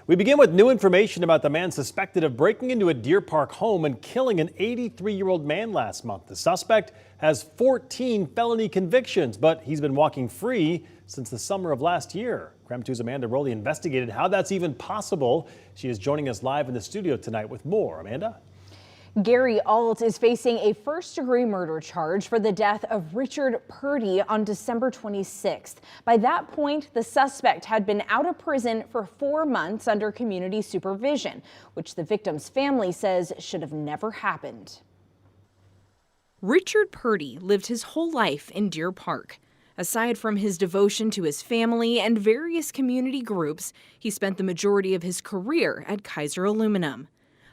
We begin with new information about the man suspected of breaking into a Deer Park home and killing an 83-year-old man last month. The suspect has 14 felony convictions, but he's been walking free since the summer of last year. KREM 2's Amanda Rowley investigated how that's even possible. She is joining us live in the studio tonight with more. Amanda? Gary Alt is facing a first-degree murder charge for the death of Richard Purdy on December 26th. By that point, the suspect had been out of prison for 4 months under community supervision, which the victim's family says should have never happened. Richard Purdy lived his whole life in Deer Park. Aside from his devotion to his family and various community groups, he spent the majority of his career at Kaiser Aluminum.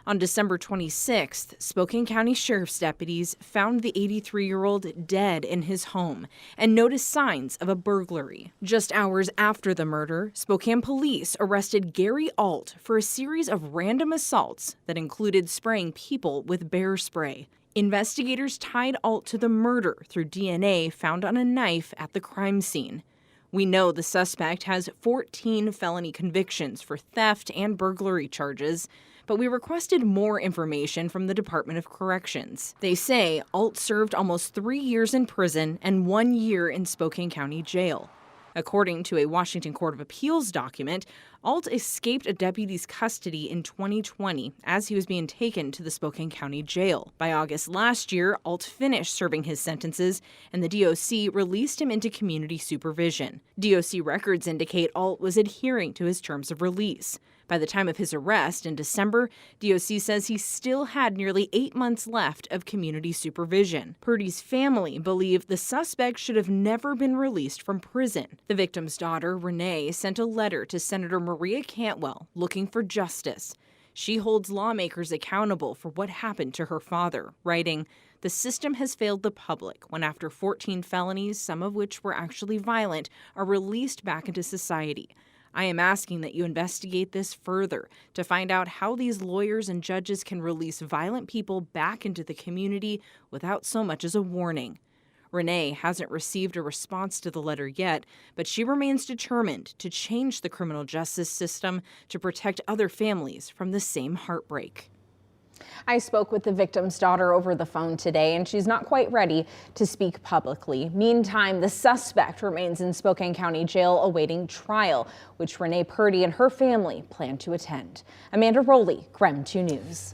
On December 26th, Spokane County Sheriff's deputies found the 83-year-old dead in his home and noticed signs of a burglary. Just hours after the murder, Spokane police arrested Gary Alt for a series of random assaults that included spraying people with bear spray. Investigators tied Alt to the murder through DNA found on a knife at the crime scene. We know the suspect has 14 felony convictions for theft and burglary charges, but we requested more information from the Department of Corrections. They say Alt served almost 3 years in prison and 1 year in Spokane County Jail. According to a Washington Court of Appeals document, Alt escaped a deputy's custody in 2020 as he was being taken to the Spokane County Jail. By August last year, Alt finished serving his sentences, and the DOC released him into community supervision. DOC records indicate Alt was adhering to his terms of release. By the time of his arrest in December, DOC says he still had nearly 8 months left of community supervision. Purdy's family believe the suspect should have never been released from prison. The victim's daughter, Renee, sent a letter to Senator Maria Cantwell looking for justice. She holds lawmakers accountable for what happened to her father, writing, "The system has failed the public when after 14 felonies, some of which were actually violent, are released back into society. I am asking that you investigate this further to find out how these lawyers and judges can release violent people back into the community without so much as a warning." Renee hasn't received a response to the letter yet, but she remains determined to change the criminal justice system to protect other families from the same heartbreak. I spoke with the victim's daughter over the phone today, and she's not quite ready to speak publicly. Meantime, the suspect remains in Spokane County Jail awaiting trial, which Renee Purdy and her family plan to attend. Amanda Rowley, KREM 2 News.